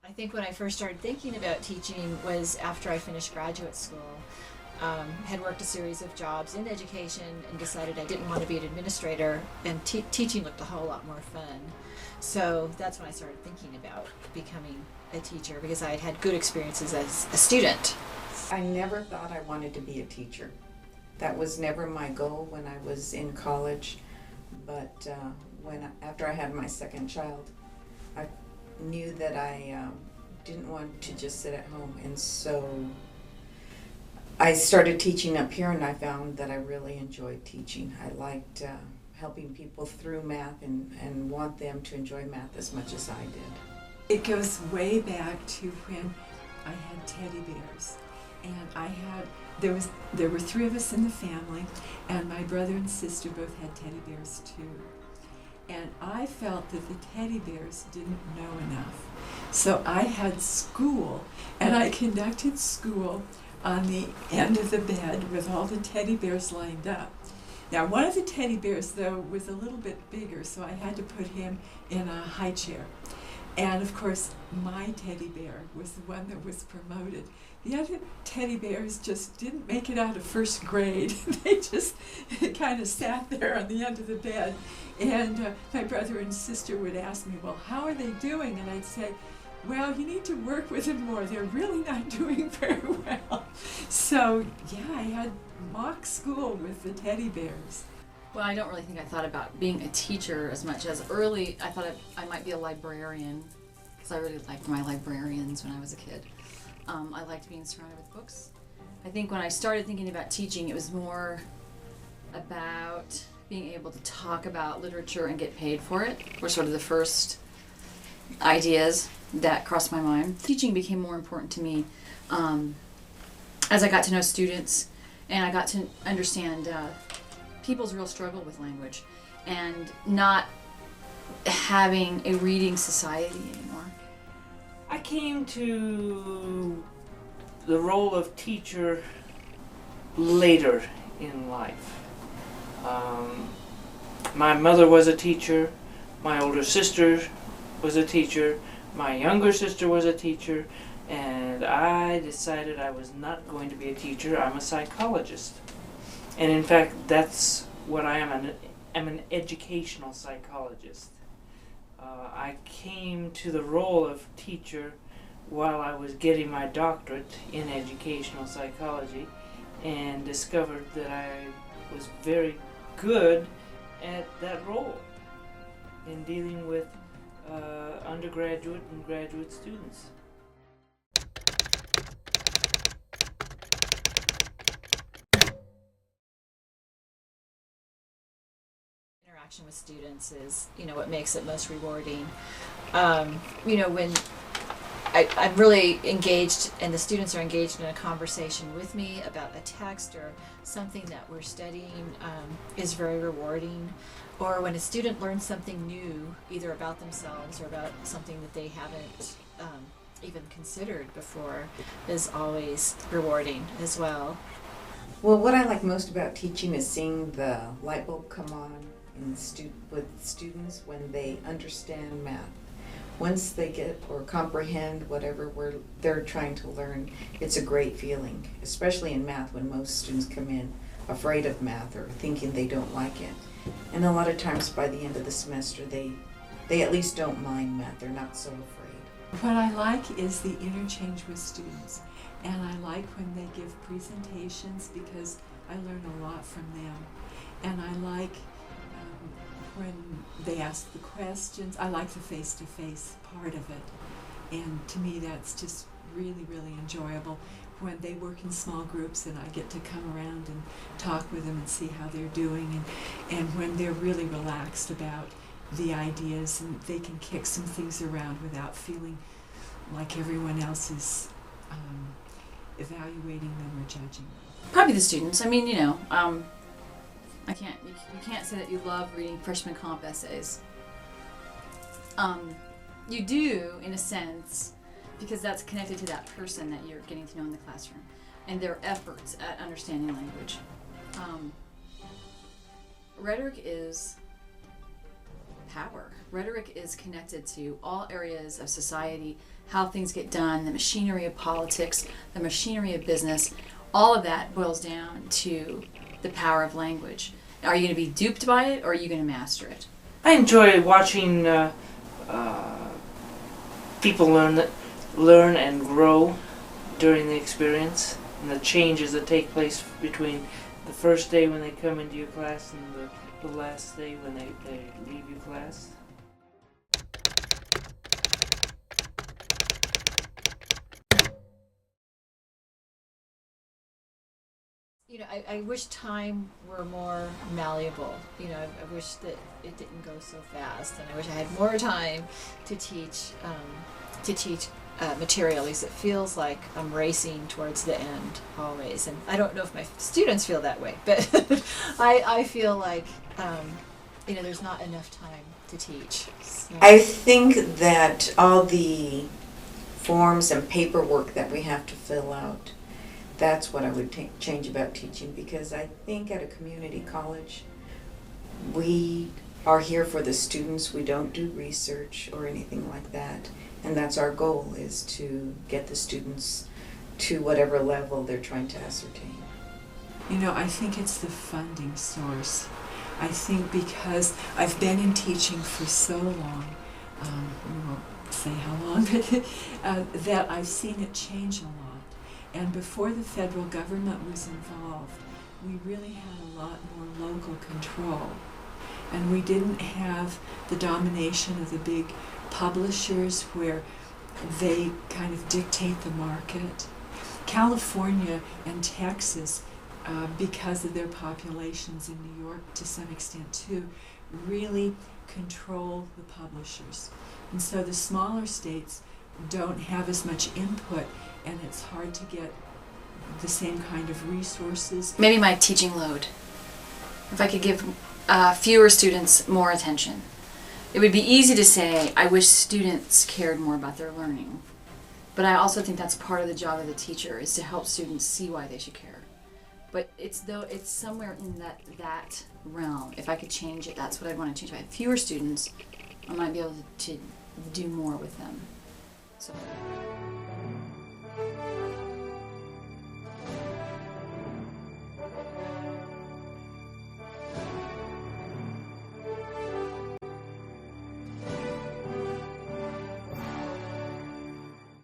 I think when I first started thinking about teaching was after I finished graduate school. Had worked a series of jobs in education and decided I didn't want to be an administrator, and teaching looked a whole lot more fun. So that's when I started thinking about becoming a teacher, because I had had good experiences as a student. I never thought I wanted to be a teacher. That was never my goal when I was in college, but after I had my second child, I knew that I didn't want to just sit at home, and so I started teaching up here, and I found that I really enjoyed teaching. I liked helping people through math and want them to enjoy math as much as I did. It goes way back to when I had teddy bears, and there were three of us in the family, and my brother and sister both had teddy bears too. And I felt that the teddy bears didn't know enough. So I had school, and I conducted school on the end of the bed with all the teddy bears lined up. Now, one of the teddy bears, though, was a little bit bigger, so I had to put him in a high chair. And, of course, my teddy bear was the one that was promoted. The other teddy bears just didn't make it out of first grade. They just kind of sat there on the end of the bed. And my brother and sister would ask me, well, how are they doing? And I'd say, well, you need to work with them more. They're really not doing very well. So, yeah, I had mock school with the teddy bears. Well, I don't really think I thought about being a teacher as much as early. I thought I might be a librarian, because I really liked my librarians when I was a kid. I liked being surrounded with books. I think when I started thinking about teaching, it was more about being able to talk about literature and get paid for it, were sort of the first ideas that crossed my mind. Teaching became more important to me as I got to know students, and I got to understand people's real struggle with language and not having a reading society anymore. I came to the role of teacher later in life. My mother was a teacher, my older sister was a teacher, my younger sister was a teacher, and I decided I was not going to be a teacher. I'm a psychologist. And in fact, that's what I am. I'm an educational psychologist. I came to the role of teacher while I was getting my doctorate in educational psychology, and discovered that I was very good at that role in dealing with undergraduate and graduate students. Interaction with students is, what makes it most rewarding. When I'm really engaged and the students are engaged in a conversation with me about a text or something that we're studying, is very rewarding. Or when a student learns something new, either about themselves or about something that they haven't even considered before, is always rewarding as well. Well, what I like most about teaching is seeing the light bulb come on with students when they understand math. Once they get or comprehend whatever they're trying to learn, it's a great feeling, especially in math when most students come in afraid of math or thinking they don't like it. And a lot of times by the end of the semester, they at least don't mind math. They're not so afraid. What I like is the interchange with students. And I like when they give presentations, because I learn a lot from them. And I like when they ask the questions. I like the face-to-face part of it. And to me, that's just really, really enjoyable. When they work in small groups and I get to come around and talk with them and see how they're doing, and when they're really relaxed about the ideas and they can kick some things around without feeling like everyone else is evaluating them or judging them. Probably the students. You can't say that you love reading freshman comp essays. You do, in a sense, because that's connected to that person that you're getting to know in the classroom and their efforts at understanding language. Rhetoric is power. Rhetoric is connected to all areas of society, how things get done, the machinery of politics, the machinery of business. All of that boils down to the power of language. Are you going to be duped by it, or are you going to master it? I enjoy watching people learn and grow during the experience, and the changes that take place between the first day when they come into your class and the last day when they leave your class. You know, I wish time were more malleable. You know, I wish that it didn't go so fast, and I wish I had more time to teach material. At least it feels like I'm racing towards the end always, and I don't know if my students feel that way, but I feel like you know, there's not enough time to teach. So. I think that all the forms and paperwork that we have to fill out, that's what I would change about teaching, because I think at a community college, we are here for the students. We don't do research or anything like that. And that's our goal, is to get the students to whatever level they're trying to ascertain. You know, I think it's the funding source. I think because I've been in teaching for so long, we won't say how long, but that I've seen it change a lot. And before the federal government was involved, we really had a lot more local control. And we didn't have the domination of the big publishers where they kind of dictate the market. California and Texas, because of their populations, in New York to some extent too, really control the publishers. And so the smaller states don't have as much input, and it's hard to get the same kind of resources. Maybe my teaching load. If I could give fewer students more attention. It would be easy to say, I wish students cared more about their learning. But I also think that's part of the job of the teacher, is to help students see why they should care. But it's somewhere in that realm. If I could change it, that's what I'd want to change. If I had fewer students, I might be able to do more with them. So.